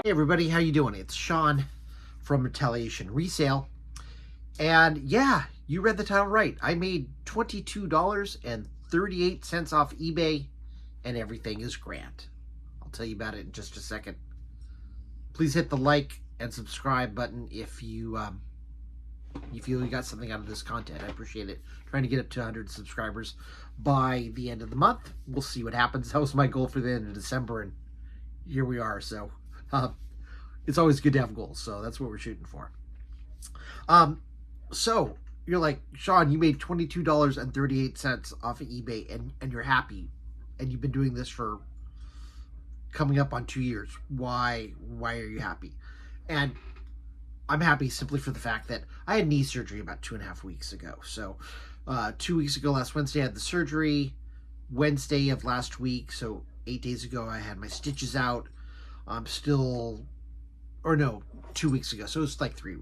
Hey everybody, how you doing? It's Sean from Retaliation Resale. And yeah, you read the title right. I made $22.38 off eBay and everything is grand. I'll tell you about it in just a second. Please hit the like and subscribe button if you feel you got something out of this content. I appreciate it. Trying to get up to 100 subscribers by the end of the month. We'll see what happens. That was my goal for the end of December, and here we are. So it's always good to have goals, so that's what we're shooting for. So you're like, Sean, you made $22.38 off of eBay, and you're happy, and you've been doing this for coming up on 2 years. Why are you happy? And I'm happy simply for the fact that I had knee surgery about 2.5 weeks ago. So 2 weeks ago, last Wednesday, I had the surgery. Wednesday of last week, so 8 days ago, I had my stitches out. I'm still, or no, 2 weeks ago. So it's like 3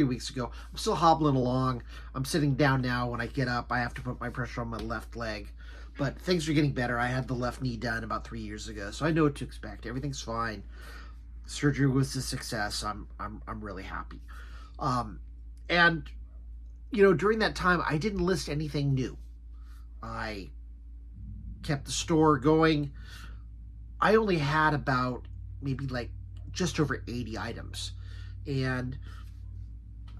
weeks ago. I'm still hobbling along. I'm sitting down now. When I get up, I have to put my pressure on my left leg. But things are getting better. I had the left knee done about 3 years ago, so I know what to expect. Everything's fine. Surgery was a success. I'm really happy. And you know, during that time, I didn't list anything new. I kept the store going. I only had about maybe like just over 80 items, and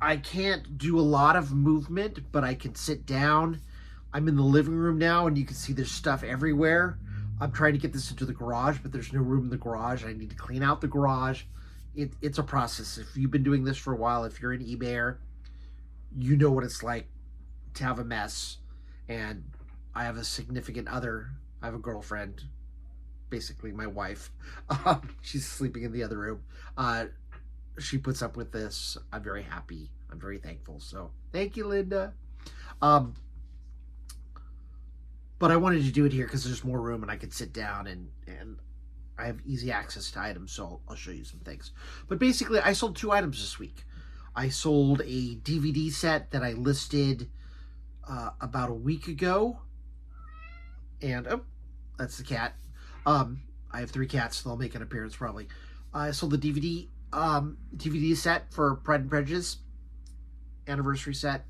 I can't do a lot of movement, but I can sit down. I'm in the living room now, and you can see there's stuff everywhere. I'm trying to get this into the garage, but there's no room in the garage. I need to clean out the garage. It's a process. If you've been doing this for a while, if you're an eBayer, you know what it's like to have a mess. And I have a significant other. I have a girlfriend, basically my wife. She's sleeping in the other room. She puts up with this. I'm very happy. I'm very thankful. So thank you, Linda. But I wanted to do it here because there's more room and I could sit down and I have easy access to items, so I'll show you some things. But basically, I sold 2 items this week. I sold a DVD set that I listed about a week ago. And, oh, that's the cat. I have 3 cats, so they'll make an appearance probably. I sold the DVD set for Pride and Prejudice anniversary set.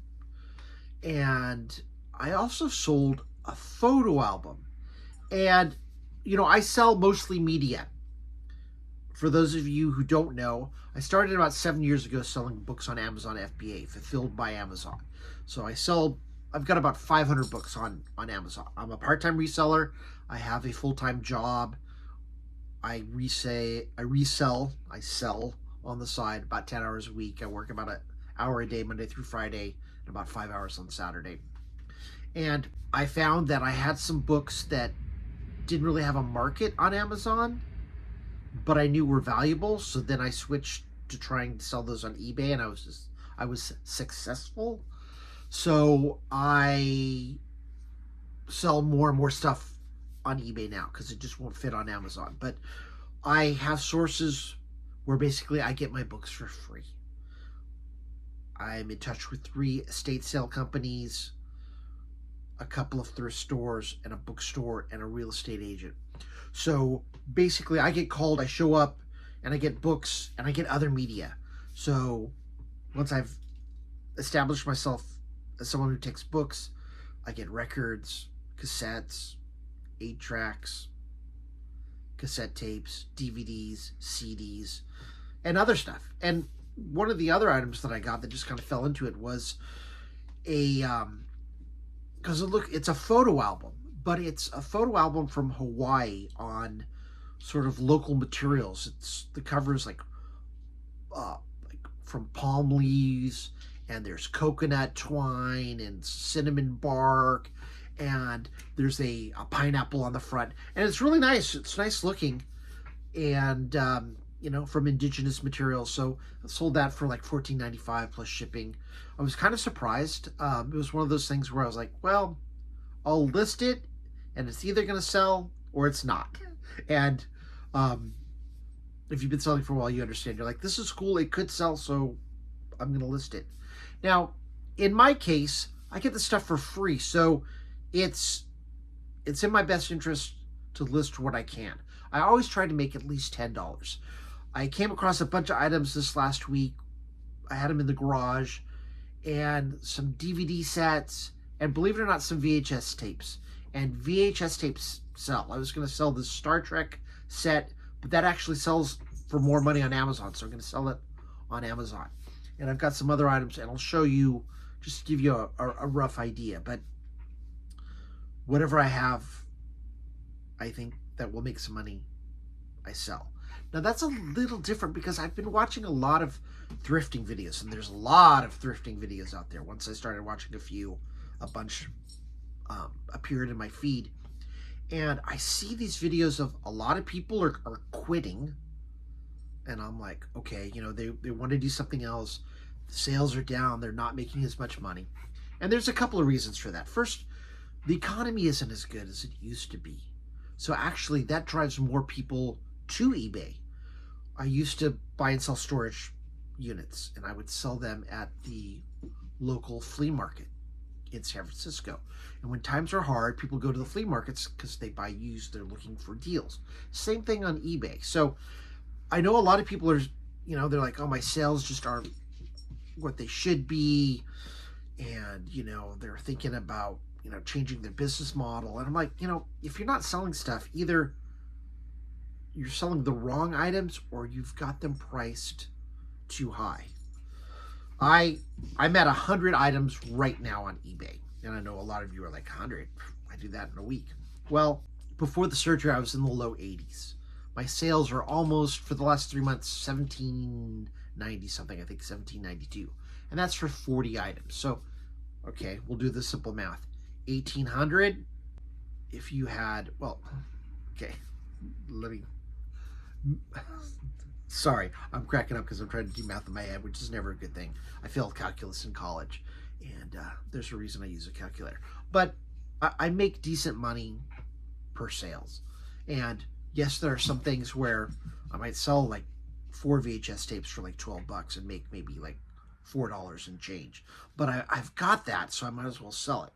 And I also sold a photo album. And, you know, I sell mostly media. For those of you who don't know, I started about 7 years ago selling books on Amazon FBA, fulfilled by Amazon. So I've got about 500 books on Amazon. I'm a part-time reseller. I have a full-time job. I sell on the side about 10 hours a week. I work about an hour a day, Monday through Friday, and about 5 hours on Saturday. And I found that I had some books that didn't really have a market on Amazon, but I knew were valuable. So then I switched to trying to sell those on eBay, and I was successful. So I sell more and more stuff on eBay now because it just won't fit on Amazon. But I have sources where basically I get my books for free. I'm in touch with 3 estate sale companies, a couple of thrift stores, and a bookstore, and a real estate agent. So basically I get called, I show up, and I get books, and I get other media. So once I've established myself as someone who takes books, I get records, cassettes, 8-tracks, cassette tapes, DVDs, CDs, and other stuff. And one of the other items that I got that just kind of fell into it was because it's a photo album, but it's a photo album from Hawaii on sort of local materials. The cover is like from palm leaves, and there's coconut twine and cinnamon bark, and there's a pineapple on the front, and it's really nice. It's nice looking, and you know, from indigenous materials. So I sold that for like $14.95 plus shipping. I was kind of surprised. It was one of those things where I was like, well, I'll list it, and it's either going to sell or it's not. And if you've been selling for a while, you understand. You're like, this is cool. It could sell, so I'm going to list it. Now, in my case, I get the stuff for free, so it's in my best interest to list what I can. I always try to make at least $10. I came across a bunch of items this last week. I had them in the garage, and some DVD sets, and believe it or not, some VHS tapes. And VHS tapes sell. I was going to sell this Star Trek set, but that actually sells for more money on Amazon, so I'm going to sell it on Amazon. And I've got some other items, and I'll show you, just to give you a rough idea. But whatever I have, I think that will make some money, I sell. Now that's a little different because I've been watching a lot of thrifting videos, and there's a lot of thrifting videos out there. Once I started watching a bunch appeared in my feed, and I see these videos of a lot of people are quitting, and I'm like, okay, they want to do something else. The sales are down, they're not making as much money, and there's a couple of reasons for that. First, the economy isn't as good as it used to be, so actually that drives more people to eBay. I used to buy and sell storage units, and I would sell them at the local flea market in San Francisco. And when times are hard, people go to the flea markets because they buy used, they're looking for deals. Same thing on eBay. So I know a lot of people are, they're like, oh, my sales just aren't what they should be. And, they're thinking about, changing their business model. And I'm like, if you're not selling stuff, either you're selling the wrong items or you've got them priced too high. I'm at 100 items right now on eBay. And I know a lot of you are like, 100? I do that in a week. Well, before the surgery, I was in the low 80s. My sales are almost, for the last 3 months, 1790 something, I think 1792. And that's for 40 items. So, okay, we'll do the simple math. 1800, if you had, well, okay, sorry, I'm cracking up because I'm trying to do math in my head, which is never a good thing. I failed calculus in college, and there's a reason I use a calculator. But I make decent money per sales. And yes, there are some things where I might sell like 4 VHS tapes for like $12 and make maybe like $4 and change. But I've got that, so I might as well sell it.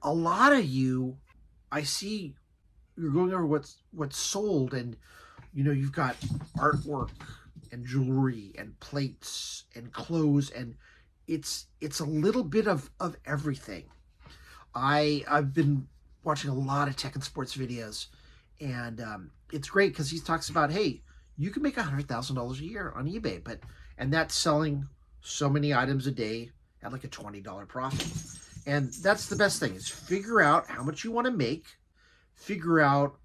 A lot of you, I see you're going over what's sold, and you've got artwork and jewelry and plates and clothes, and it's a little bit of everything. I've been watching a lot of tech and sports videos, and it's great because he talks about, hey, you can make $100,000 a year on eBay, and that's selling so many items a day at like a $20 profit. And that's the best thing, is figure out how much you want to make, figure out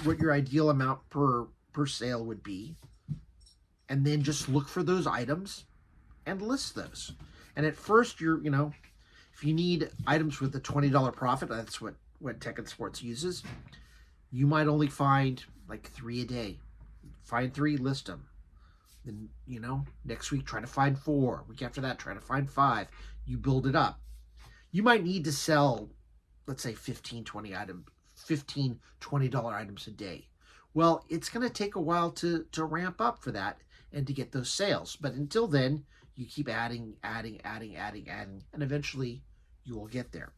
what your ideal amount per sale would be, and then just look for those items and list those. And at first, if you need items with a $20 profit, that's what Tech and Sports uses, you might only find like 3 a day. Find 3, list them. Then, next week, try to find 4. Week after that, try to find 5. You build it up. You might need to sell, let's say, $15, $20 items a day. Well, it's going to take a while to ramp up for that and to get those sales. But until then, you keep adding, and eventually you will get there.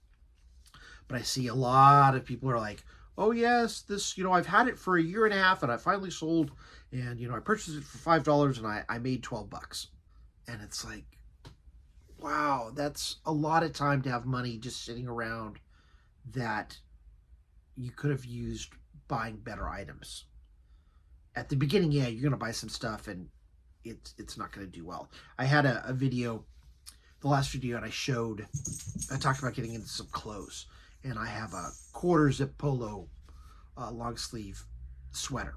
But I see a lot of people are like, oh yes, this, I've had it for a year and a half and I finally sold, and, I purchased it for $5 and I made $12. And it's like, wow, that's a lot of time to have money just sitting around that you could have used buying better items. At the beginning, yeah, you're going to buy some stuff and it's not going to do well. I had a video, the last video, and I talked about getting into some clothes. And I have a quarter zip polo long sleeve sweater.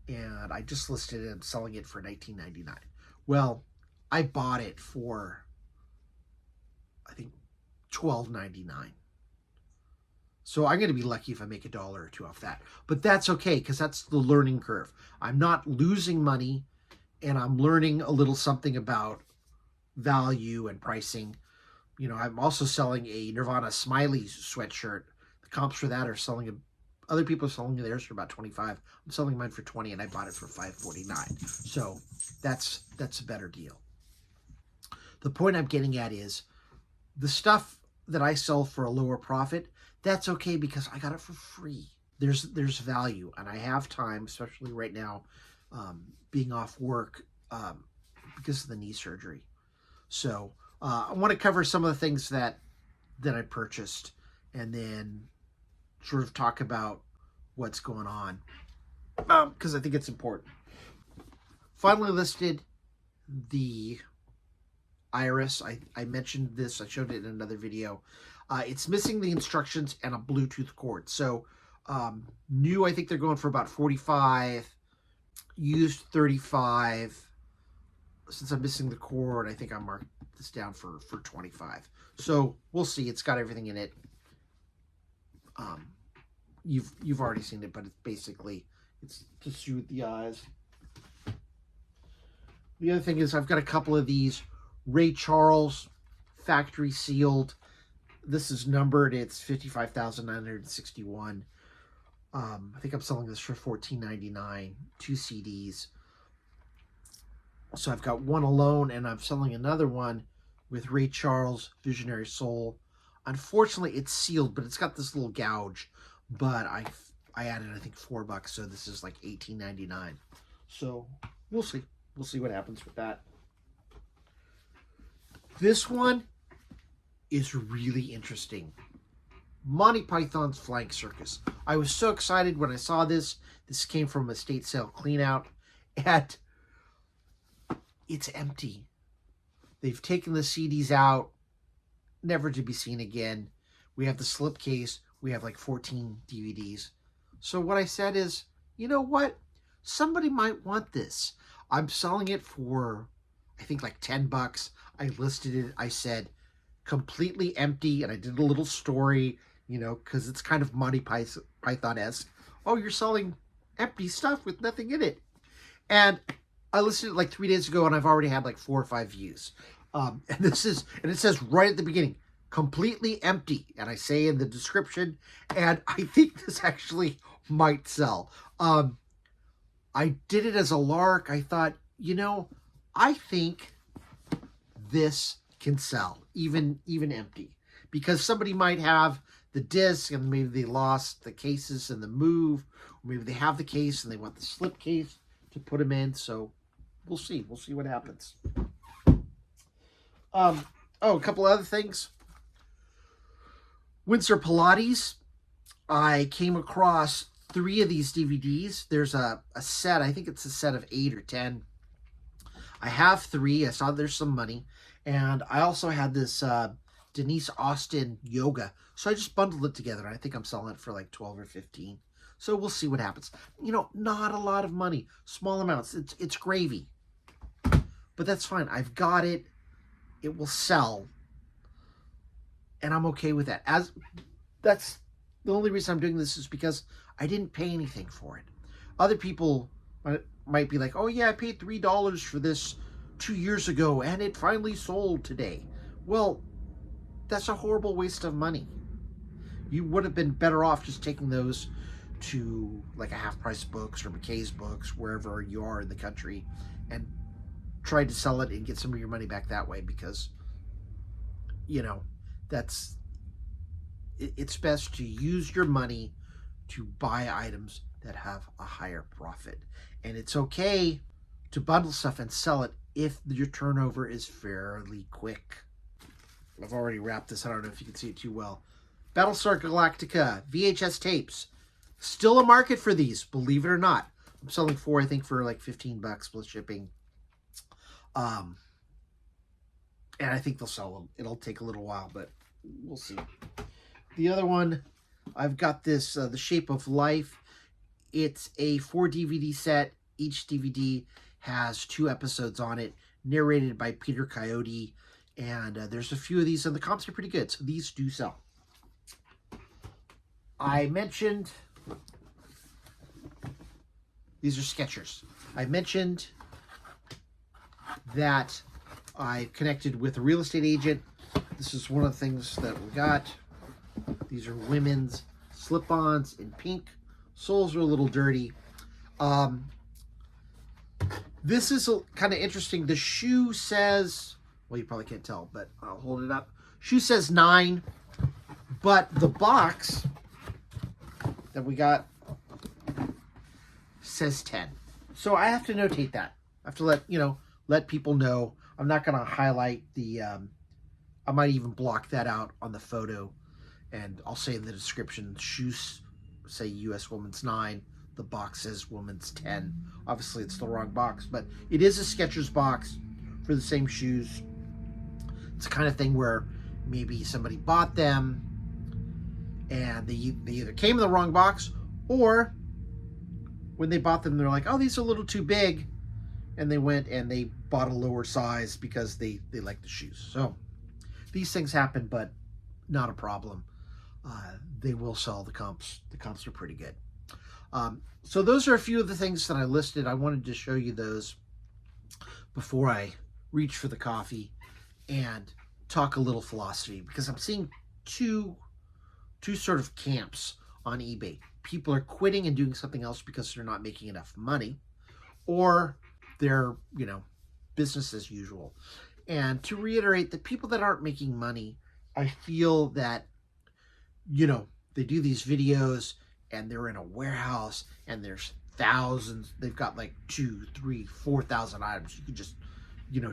And I just listed it and selling it for $19.99. Well, I bought it for, I think, $12.99. So I'm going to be lucky if I make $1 or $2 off that. But that's okay, because that's the learning curve. I'm not losing money, and I'm learning a little something about value and pricing. I'm also selling a Nirvana Smiley sweatshirt. The comps for that are selling, other people are selling theirs for about $25. I'm selling mine for $20, and I bought it for $5.49. So that's a better deal. The point I'm getting at is the stuff that I sell for a lower profit, that's okay because I got it for free. There's value, and I have time, especially right now being off work because of the knee surgery. So I want to cover some of the things that I purchased, and then sort of talk about what's going on, because I think it's important. Finally listed the Iris. I mentioned this. I showed it in another video. It's missing the instructions and a Bluetooth cord. So new, I think they're going for about 45. Used 35. Since I'm missing the cord, I think I marked this down for 25. So we'll see. It's got everything in it. You've already seen it, but it's basically it's to soothe the eyes. The other thing is I've got a couple of these Ray Charles factory sealed. This is numbered. It's 55,961. I think I'm selling this for $14.99. 2 CDs. So I've got one alone, and I'm selling another one with Ray Charles, Visionary Soul. Unfortunately, it's sealed, but it's got this little gouge. But I added, I think, $4, so this is like $18.99. So we'll see. We'll see what happens with that. This one is really interesting. Monty Python's Flying Circus. I was so excited when I saw this. This came from Estate Sale Cleanout, and it's empty. They've taken the CDs out, never to be seen again. We have the slipcase. We have like 14 DVDs. So what I said is, you know what? Somebody might want this. I'm selling it for, I think, like $10. I listed it. I said, completely empty, and I did a little story, you know, because it's kind of Monty Python-esque. Oh, you're selling empty stuff with nothing in it. And I listed it like 3 days ago, and I've already had like 4 or 5 views. And it says right at the beginning, completely empty. And I say in the description, and I think this actually might sell. I did it as a lark. I thought, you know, I think this can sell, even empty, because somebody might have the disc and maybe they lost the cases in the move, or maybe they have the case and they want the slip case to put them in. So we'll see. We'll see what happens. A couple other things. Windsor Pilates. I came across 3 of these DVDs. There's a set. I think it's a set of 8 or 10. I have 3. I saw there's some money. And I also had this Denise Austin yoga. So I just bundled it together. I think I'm selling it for like 12 or 15. So we'll see what happens. You know, not a lot of money. Small amounts. It's gravy. But that's fine. I've got it. It will sell. And I'm okay with that. That's the only reason I'm doing this is because I didn't pay anything for it. Other people might be like, oh yeah, I paid $3 for this 2 years ago and it finally sold today. Well, that's a horrible waste of money. You would have been better off just taking those to like a Half Price Books or McKay's Books, wherever you are in the country, and try to sell it and get some of your money back that way, because, you know, it's best to use your money to buy items that have a higher profit. And it's okay to bundle stuff and sell it if your turnover is fairly quick. I've already wrapped this. I don't know if you can see it too well. Battlestar Galactica VHS tapes. Still a market for these, believe it or not. I'm selling 4, I think, for like $15 plus shipping. And I think they'll sell them. It'll take a little while, but we'll see. The other one, I've got this, The Shape of Life. It's a 4 DVD set. Each DVD has 2 episodes on it, narrated by Peter Coyote. And there's a few of these, and the comps are pretty good, so these do sell. I mentioned, these are Skechers. I mentioned that I connected with a real estate agent. This is one of the things that we got. These are women's slip-ons in pink. Soles are a little dirty. This is kind of interesting. The shoe says, well, you probably can't tell, but I'll hold it up. Shoe says 9, but the box that we got says 10. So I have to notate that. I have to let people know. I'm not going to highlight the. I might even block that out on the photo, and I'll say in the description, shoes say U.S. Woman's 9. The box says Woman's 10. Obviously, it's the wrong box, but it is a Skechers box for the same shoes. It's the kind of thing where maybe somebody bought them and they either came in the wrong box, or when they bought them, they're like, oh, these are a little too big. And they went and they bought a lower size because they like the shoes. So these things happen, but not a problem. They will sell the comps. The comps are pretty good. So those are a few of the things that I listed. I wanted to show you those before I reach for the coffee and talk a little philosophy, because I'm seeing two sort of camps on eBay. People are quitting and doing something else because they're not making enough money, or they're, business as usual. And to reiterate, the people that aren't making money, I feel that, they do these videos and they're in a warehouse and there's thousands. They've got like 2, 3, 4,000 items. You can just,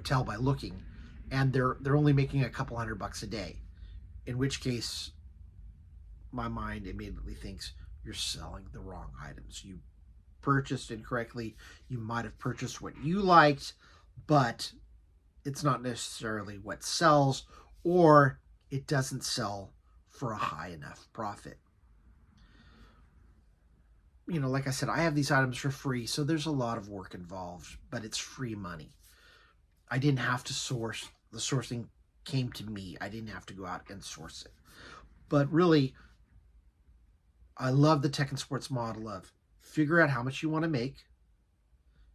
tell by looking. And they're only making a couple $100 a day. In which case, my mind immediately thinks you're selling the wrong items. You purchased incorrectly. You might have purchased what you liked, but it's not necessarily what sells, or it doesn't sell for a high enough profit. Like I said, I have these items for free, so there's a lot of work involved, but it's free money. I didn't have to source. The sourcing came to me. I didn't have to go out and source it. But really, I love the Tech and Sports model of figure out how much you want to make,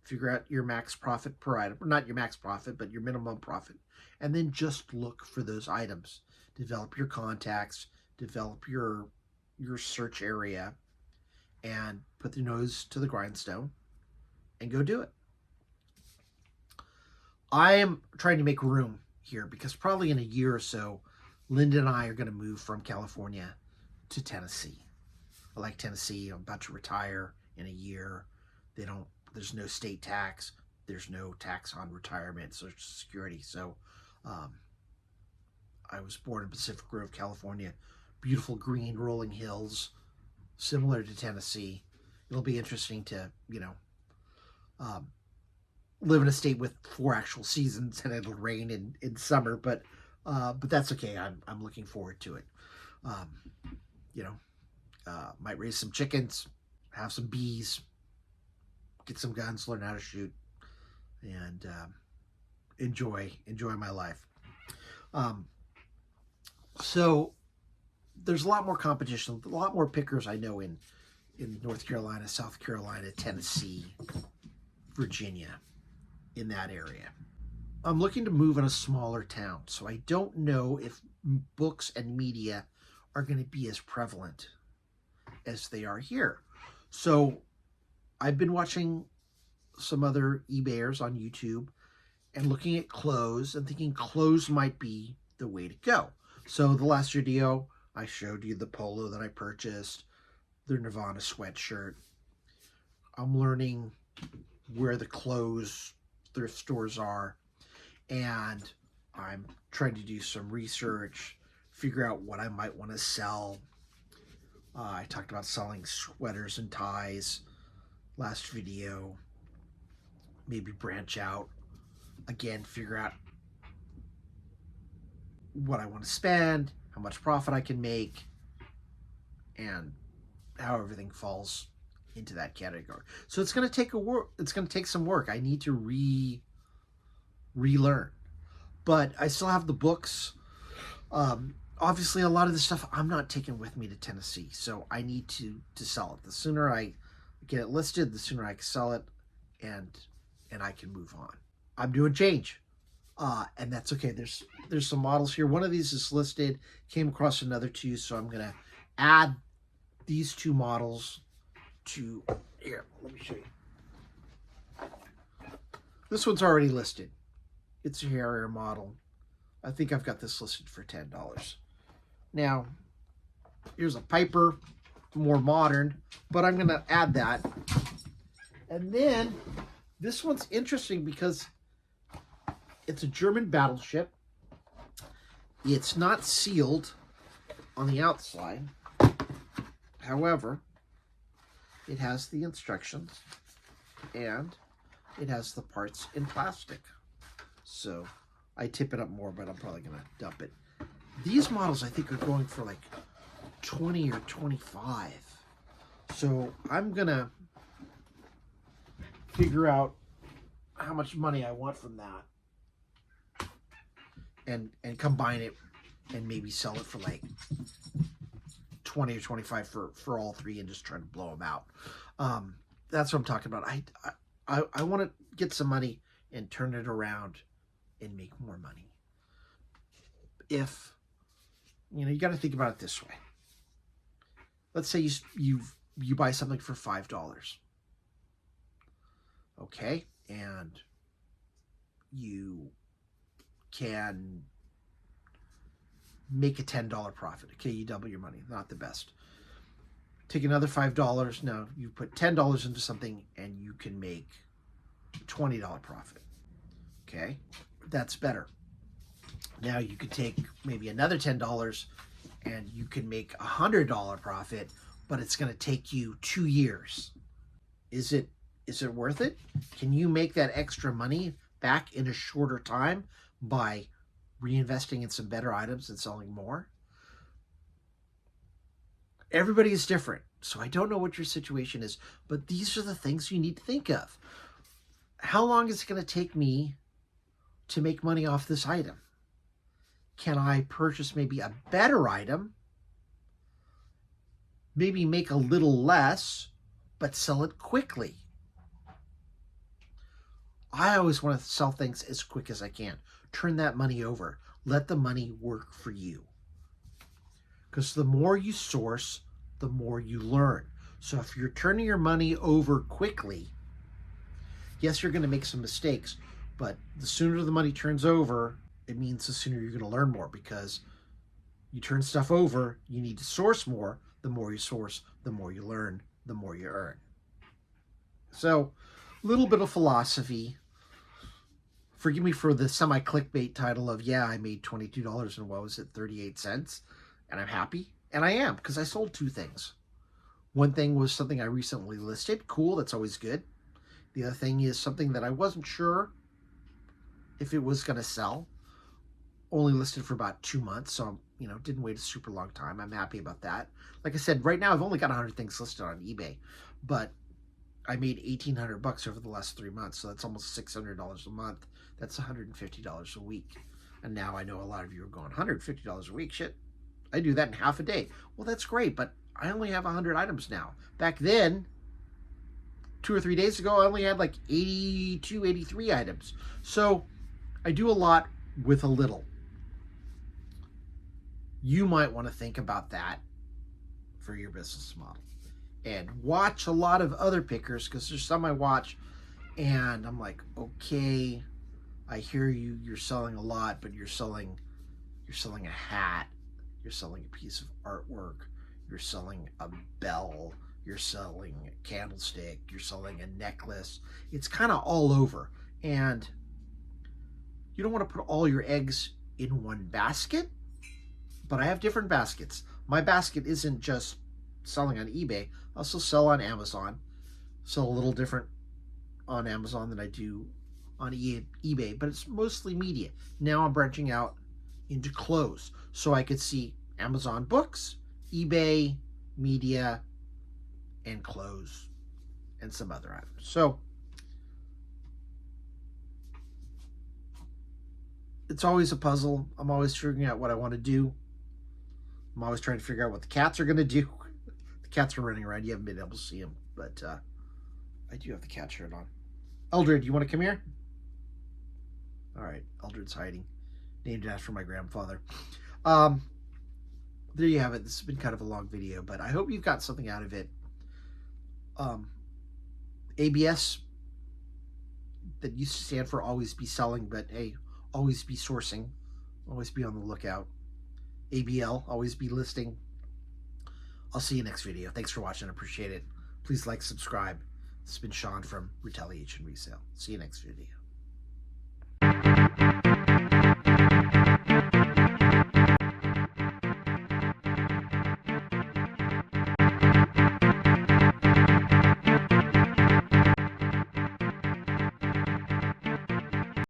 figure out your max profit per item, not your max profit, but your minimum profit, and then just look for those items. Develop your contacts, develop your search area, and put the nose to the grindstone and go do it. I am trying to make room here because probably in a year or so, Linda and I are going to move from California to Tennessee. I like Tennessee. I'm about to retire in a year. There's no state tax. There's no tax on retirement, Social Security. So I was born in Pacific Grove, California. Beautiful green rolling hills, similar to Tennessee. It'll be interesting to, live in a state with 4 actual seasons, and it'll rain in summer, but that's okay. I'm looking forward to it. Might raise some chickens, have some bees, get some guns, learn how to shoot, and enjoy my life. So there's a lot more competition, a lot more pickers I know in North Carolina, South Carolina, Tennessee, Virginia, in that area. I'm looking to move in a smaller town, so I don't know if books and media are going to be as prevalent as they are here. So I've been watching some other eBayers on YouTube and looking at clothes and thinking clothes might be the way to go. So the last video, I showed you the polo that I purchased, the Nirvana sweatshirt. I'm learning where the clothes thrift stores are, and I'm trying to do some research, figure out what I might want to sell. I talked about selling sweaters and ties last video. Maybe branch out again, figure out what I want to spend, how much profit I can make, and how everything falls into that category. So it's going to take it's going to take some work. I need to relearn, but I still have the books. Obviously, a lot of this stuff I'm not taking with me to Tennessee, so I need to sell it. The sooner I get it listed, the sooner I can sell it, and I can move on. I'm doing change, and that's okay. There's some models here. One of these is listed. Came across another 2, so I'm gonna add these 2 models to here. Let me show you. This one's already listed. It's a Harrier model. I think I've got this listed for $10. Now, here's a Piper, more modern, but I'm going to add that And then this one's interesting because it's a German battleship. It's not sealed on the outside. However, it has the instructions and it has the parts in plastic. So I tip it up more, but I'm probably going to dump it. These models I think are going for like 20 or 25. So I'm going to figure out how much money I want from that and combine it and maybe sell it for like 20 or 25 for all three and just try to blow them out. That's what I'm talking about. I want to get some money and turn it around and make more money. If, you got to think about it this way. Let's say you buy something for $5. Okay, and you can make a $10 profit. Okay, you double your money. Not the best. Take another $5. Now you put $10 into something and you can make a $20 profit. Okay, that's better. Now you could take maybe another $10 and you can make a $100 profit, but it's going to take you 2 years. Is it worth it? Can you make that extra money back in a shorter time by reinvesting in some better items and selling more? Everybody is different, so I don't know what your situation is, but these are the things you need to think of. How long is it going to take me to make money off this item? Can I purchase maybe a better item, maybe make a little less, but sell it quickly? I always want to sell things as quick as I can. Turn that money over. Let the money work for you. Because the more you source, the more you learn. So if you're turning your money over quickly, yes, you're going to make some mistakes, but the sooner the money turns over, it means the sooner you're going to learn more, because you turn stuff over, you need to source more. The more you source, the more you learn, the more you earn. So, a little bit of philosophy. Forgive me for the semi-clickbait title of, yeah, I made $22 and what was it, 38 cents, and I'm happy. And I am, because I sold 2 things. One thing was something I recently listed. Cool, that's always good. The other thing is something that I wasn't sure if it was going to sell. Only listed for about 2 months, so didn't wait a super long time. I'm happy about that. Like I said, right now I've only got 100 things listed on eBay, but I made $1,800 over the last 3 months, so that's almost $600 a month. That's $150 a week. And now I know a lot of you are going, $150 a week? Shit, I do that in half a day. Well, that's great, but I only have 100 items now. Back then, 2 or 3 days ago, I only had like 82, 83 items. So I do a lot with a little. You might want to think about that for your business model. And watch a lot of other pickers, because there's some I watch and I'm like, okay, I hear you, you're selling a lot, but you're selling a hat, you're selling a piece of artwork, you're selling a bell, you're selling a candlestick, you're selling a necklace. It's kind of all over. And you don't want to put all your eggs in one basket, but I have different baskets. My basket isn't just selling on eBay. I also sell on Amazon. Sell a little different on Amazon than I do on eBay, but it's mostly media. Now I'm branching out into clothes, so I could see Amazon books, eBay, media, and clothes, and some other items. So it's always a puzzle. I'm always figuring out what I want to do. I'm always trying to figure out what the cats are going to do. The cats are running around. You haven't been able to see them, but I do have the cat shirt on. Eldred, you want to come here? All right, Eldred's hiding. Named after my grandfather. There you have it. This has been kind of a long video, but I hope you've got something out of it. ABS, that used to stand for always be selling, but hey, always be sourcing. Always be on the lookout. ABL, always be listing. I'll see you next video. Thanks for watching. I appreciate it. Please like, subscribe. This has been Sean from Retaliation Resale. See you next video.